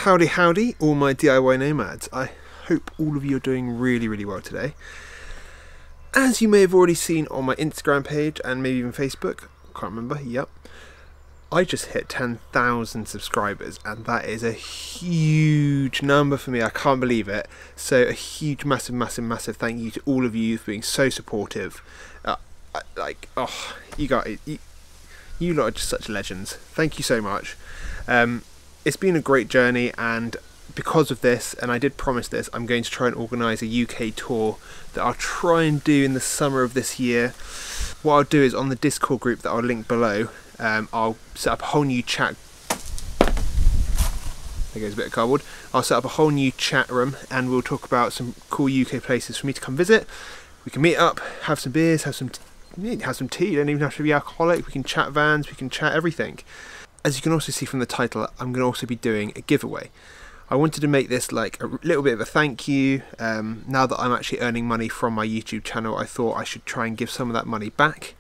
Howdy howdy all my DIY nomads. I hope all of you are doing really well today. As you may have already seen on my Instagram page and maybe even Facebook, can't remember, yep, I just hit 10,000 subscribers and that is a huge number for me. I can't believe it. So a huge massive thank you to all of you for being so supportive. You lot are just such legends. Thank you so much. It's been a great journey, and because of this, and I did promise this, I'm going to try and organise a UK tour that I'll try and do in the summer of this year. What I'll do is on the Discord group that I'll link below, I'll set up a whole new chat. There goes a bit of cardboard. I'll set up a whole new chat room and we'll talk about some cool UK places for me to come visit. We can meet up, have some beers, have some tea. You don't even have to be alcoholic. We can chat vans, we can chat everything. As you can also see from the title, I'm going to also be doing a giveaway. I wanted to make this like a little bit of a thank you. Now that I'm actually earning money from my YouTube channel, I thought I should try and give some of that money back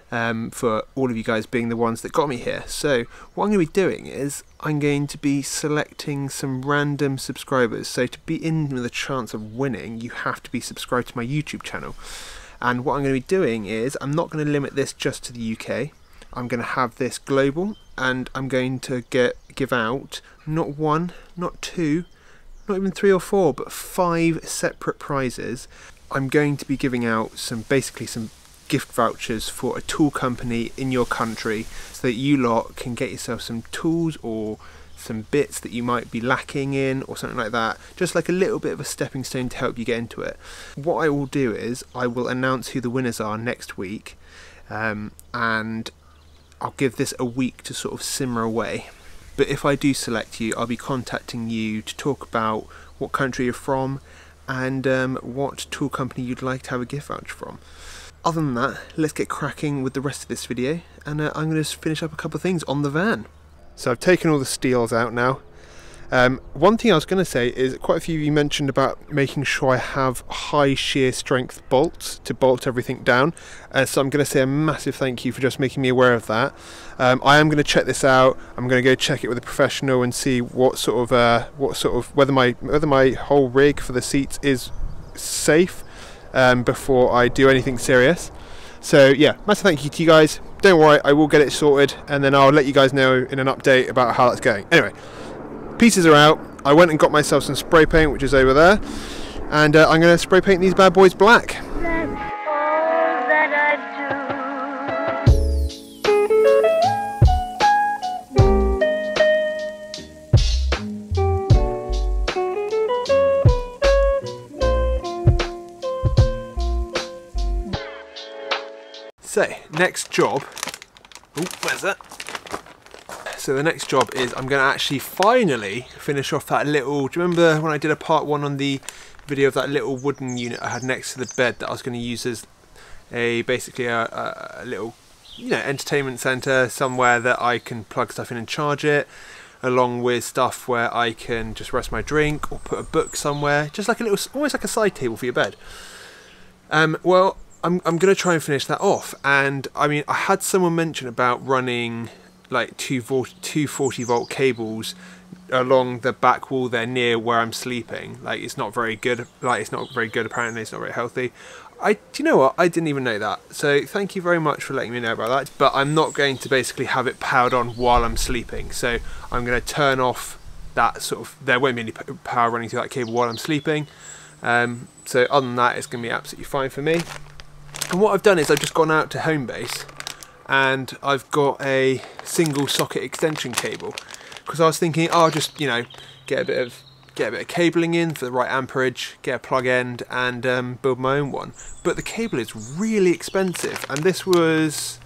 for all of you guys being the ones that got me here. So what I'm going to be doing is I'm going to be selecting some random subscribers. So to be in with a chance of winning, you have to be subscribed to my YouTube channel. And what I'm going to be doing is I'm not going to limit this just to the UK. I'm going to have this global, and I'm going to give out not one, not two, not even 3 or 4, but 5 separate prizes. I'm going to be giving out basically some gift vouchers for a tool company in your country, so that you lot can get yourself some tools or some bits that you might be lacking in or something like that, just like a little bit of a stepping stone to help you get into it. What I will do is I will announce who the winners are next week, and I'll give this a week to sort of simmer away. But if I do select you, I'll be contacting you to talk about what country you're from and what tool company you'd like to have a gift voucher from. Other than that, let's get cracking with the rest of this video, and I'm going to just finish up a couple of things on the van. So I've taken all the steels out now. One thing I was going to say is quite a few of you mentioned about making sure I have high shear strength bolts to bolt everything down. So I'm going to say a massive thank you for just making me aware of that. I am going to check this out. I'm going to go check it with a professional and see whether my whole rig for the seats is safe before I do anything serious. So yeah, massive thank you to you guys. Don't worry, I will get it sorted, and then I'll let you guys know in an update about how that's going. Anyway, pieces are out. I went and got myself some spray paint, which is over there, and I'm going to spray paint these bad boys black. That's all that I So, next job. Oh, where's that? So the next job is I'm going to actually finally finish off that little... Do you remember when I did a part 1 on the video of that little wooden unit I had next to the bed that I was going to use as basically a little, entertainment centre, somewhere that I can plug stuff in and charge it, along with stuff where I can just rest my drink or put a book somewhere, just like a little, almost like a side table for your bed. Well, I'm going to try and finish that off, and I mean, I had someone mention about running like 240 volt cables along the back wall there near where I'm sleeping. Like, it's not very good. Like, it's not very good. Apparently, it's not very healthy. Do you know what? I didn't even know that. So thank you very much for letting me know about that. But I'm not going to basically have it powered on while I'm sleeping. So I'm going to turn off that sort of. There won't be any power running through that cable while I'm sleeping. So other than that, it's going to be absolutely fine for me. And what I've done is I've just gone out to Homebase and I've got a single socket extension cable, because I was thinking, oh, I'll just get a bit of cabling in for the right amperage, get a plug end, and build my own one. But the cable is really expensive, and this was,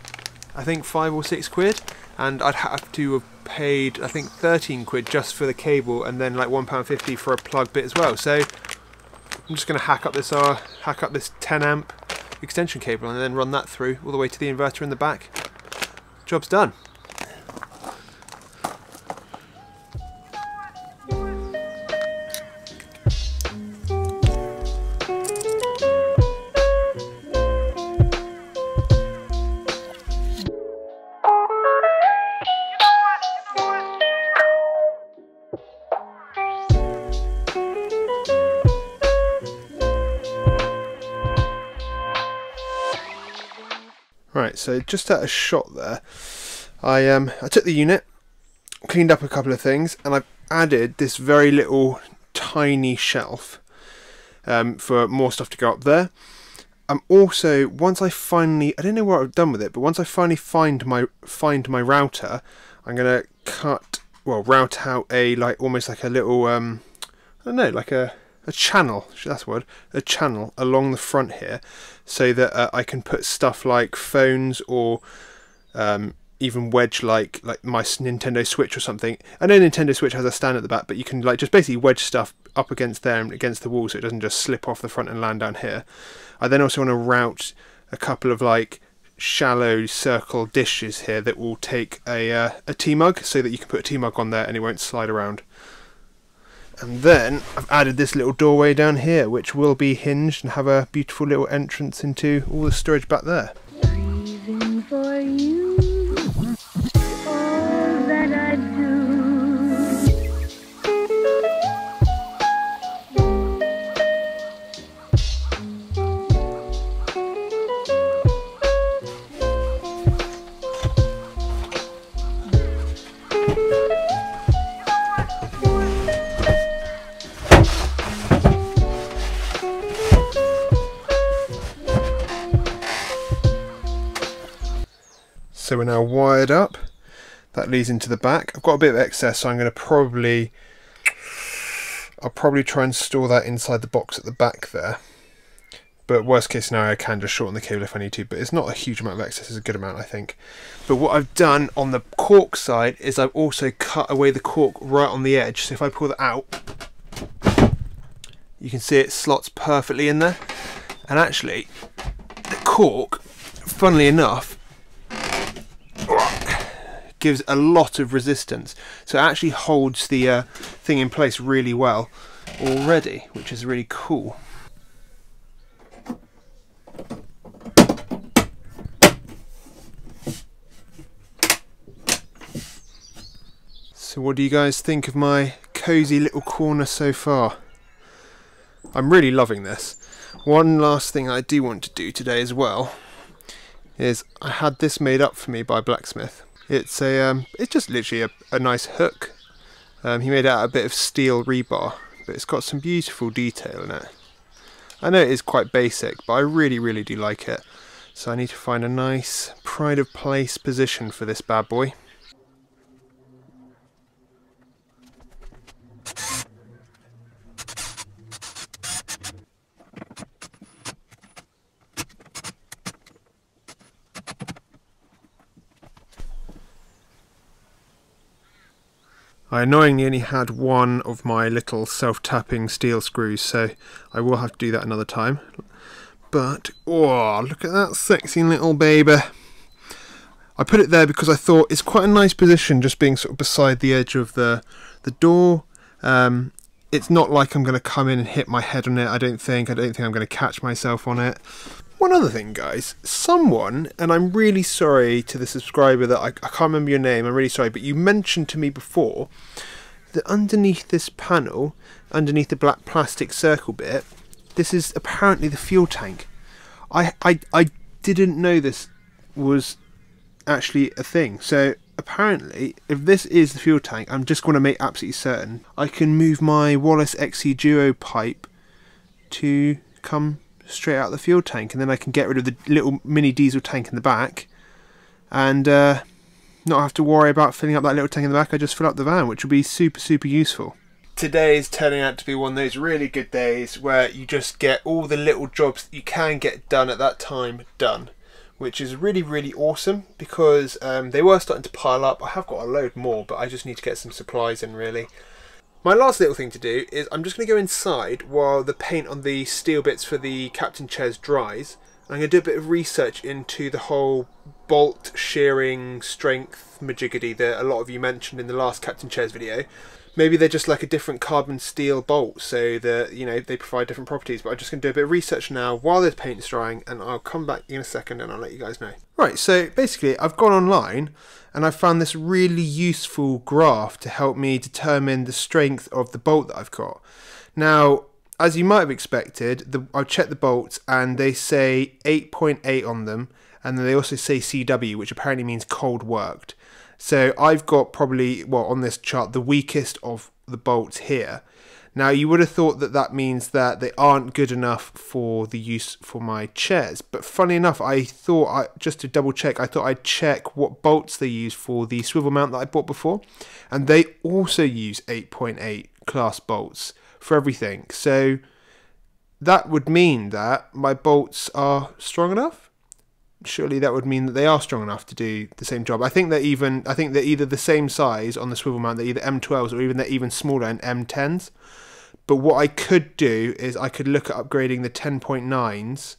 I think, 5 or 6 quid, and I'd have to have paid, I think, 13 quid just for the cable, and then like £1.50 for a plug bit as well. So I'm just going to hack up this 10 amp extension cable and then run that through all the way to the inverter in the back. Job's done. so just at a shot there, I took the unit, cleaned up a couple of things, and I've added this very little tiny shelf for more stuff to go up there. I'm also, once I finally, I don't know what I've done with it, but once I finally find my router, I'm gonna route out a almost like a little I don't know, like a channel, that's the word, a channel along the front here, so that I can put stuff like phones or even wedge like my Nintendo Switch or something. I know Nintendo Switch has a stand at the back, but you can just basically wedge stuff up against there and against the wall so it doesn't just slip off the front and land down here. I then also want to route a couple of shallow circle dishes here that will take a tea mug, so that you can put a tea mug on there and it won't slide around. And then I've added this little doorway down here, which will be hinged and have a beautiful little entrance into all the storage back there. Breathing for you, all that I do. So we're now wired up. That leads into the back. I've got a bit of excess, so I'm going to I'll probably try and store that inside the box at the back there. But worst case scenario, I can just shorten the cable if I need to, but it's not a huge amount of excess, it's a good amount, I think. But what I've done on the cork side is I've also cut away the cork right on the edge. So if I pull that out, you can see it slots perfectly in there. And actually, the cork, funnily enough, gives a lot of resistance, so it actually holds the thing in place really well already, which is really cool. So what do you guys think of my cozy little corner so far? I'm really loving this. One last thing I do want to do today as well is I had this made up for me by Blacksmith. It's just literally a nice hook. He made it out of a bit of steel rebar, but it's got some beautiful detail in it. I know it is quite basic, but I really, really do like it. So I need to find a nice pride of place position for this bad boy. I annoyingly only had one of my little self-tapping steel screws, so I will have to do that another time. But, oh, look at that sexy little baby. I put it there because I thought it's quite a nice position, just being sort of beside the edge of the door. It's not like I'm going to come in and hit my head on it, I don't think I'm going to catch myself on it. One other thing, guys, someone, and I'm really sorry to the subscriber that I can't remember your name, I'm really sorry, but you mentioned to me before that underneath this panel, underneath the black plastic circle bit, this is apparently the fuel tank. I didn't know this was actually a thing. So apparently, if this is the fuel tank, I'm just going to make absolutely certain I can move my Wallace XC Duo pipe to come straight out the fuel tank, and then I can get rid of the little mini diesel tank in the back and not have to worry about filling up that little tank in the back. I just fill up the van, which will be super, super useful. Today is turning out to be one of those really good days where you just get all the little jobs that you can get done at that time done, which is really, really awesome, because they were starting to pile up. I have got a load more, but I just need to get some supplies in, really. My last little thing to do is I'm just going to go inside while the paint on the steel bits for the captain chairs dries. I'm going to do a bit of research into the whole bolt shearing strength majiggity that a lot of you mentioned in the last captain chairs video. Maybe they're just like a different carbon steel bolt, so that, you know, they provide different properties. But I'm just going to do a bit of research now while the paint is drying, and I'll come back in a second and I'll let you guys know. Right, so basically I've gone online and I've found this really useful graph to help me determine the strength of the bolt that I've got. Now, as you might have expected, I've checked the bolts and they say 8.8 on them, and then they also say CW, which apparently means cold worked. So I've got probably, well, on this chart, the weakest of the bolts here. Now you would have thought that that means that they aren't good enough for the use for my chairs, but funny enough, I thought, just to double check, I thought I'd check what bolts they use for the swivel mount that I bought before, and they also use 8.8 class bolts for everything. So that would mean that my bolts are strong enough. Surely that would mean that they are strong enough to do the same job. I think they're either the same size on the swivel mount, they're either M12s or even they're even smaller and M10s. But what I could do is I could look at upgrading the 10.9s.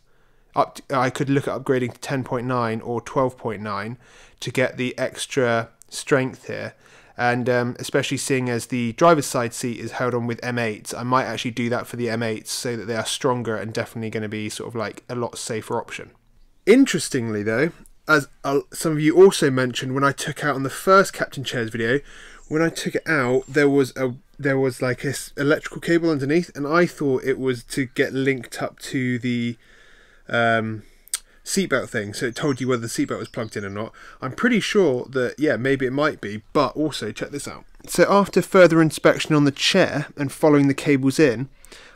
I could look at upgrading to 10.9 or 12.9 to get the extra strength here. And especially seeing as the driver's side seat is held on with M8s, I might actually do that for the M8s so that they are stronger and definitely going to be sort of like a lot safer option. Interestingly though, as some of you also mentioned when I took out on the first Captain Chairs video, when I took it out there was like a electrical cable underneath, and I thought it was to get linked up to the seatbelt thing, so it told you whether the seatbelt was plugged in or not. I'm pretty sure that, yeah, maybe it might be, but also check this out. So after further inspection on the chair and following the cables in,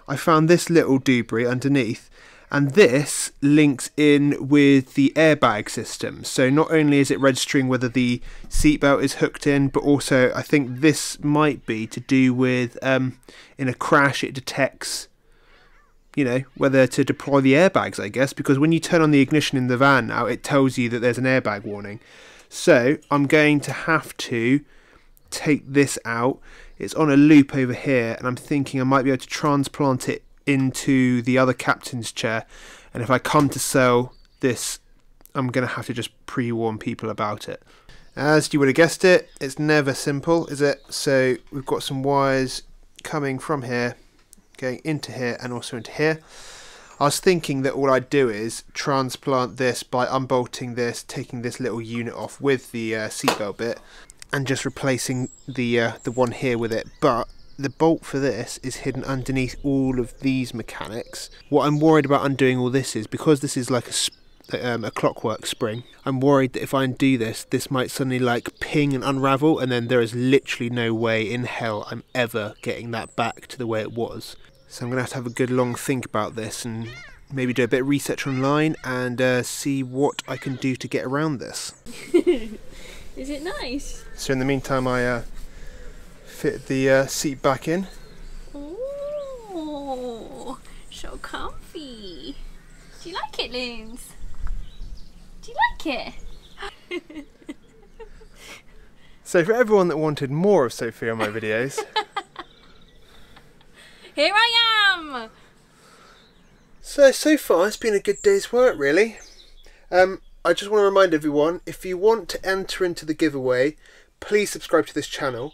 I found this little doobrey underneath, and this links in with the airbag system. So not only is it registering whether the seatbelt is hooked in, but also I think this might be to do with in a crash it detects, you know, whether to deploy the airbags, I guess, because when you turn on the ignition in the van now, it tells you that there's an airbag warning. So I'm going to have to take this out. It's on a loop over here, and I'm thinking I might be able to transplant it into the other captain's chair, and if I come to sell this, I'm going to have to just pre-warn people about it. As you would have guessed it, it's never simple, is it? So we've got some wires coming from here, going into here and also into here. I was thinking that all I'd do is transplant this by unbolting this, taking this little unit off with the seatbelt bit, and just replacing the one here with it, but the bolt for this is hidden underneath all of these mechanics. What I'm worried about undoing all this is, because this is like a clockwork spring, I'm worried that if I undo this, this might suddenly like ping and unravel, and then there is literally no way in hell I'm ever getting that back to the way it was. So I'm going to have a good long think about this and maybe do a bit of research online and see what I can do to get around this. Is it nice? So in the meantime I fit the seat back in. Oh, so comfy. Do you like it, Loons? Do you like it? So for everyone that wanted more of Sophie on my videos, here I am! So far it's been a good day's work, really. I just want to remind everyone, if you want to enter into the giveaway, please subscribe to this channel.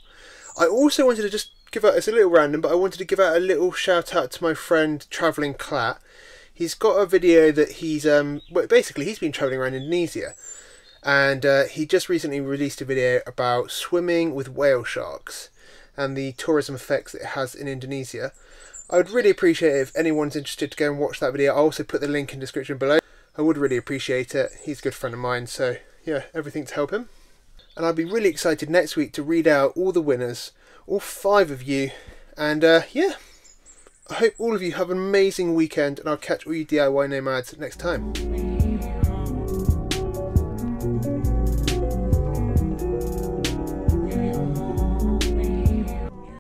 I also wanted to just give out, it's a little random, but I wanted to give out a little shout out to my friend Travelling Clat. He's got a video that he's, well, basically he's been travelling around Indonesia, and he just recently released a video about swimming with whale sharks and the tourism effects that it has in Indonesia. I would really appreciate it if anyone's interested to go and watch that video. I'll also put the link in the description below. I would really appreciate it. He's a good friend of mine, so yeah, everything to help him. And I'll be really excited next week to read out all the winners, all 5 of you, and yeah, I hope all of you have an amazing weekend, and I'll catch all you DIY nomads next time.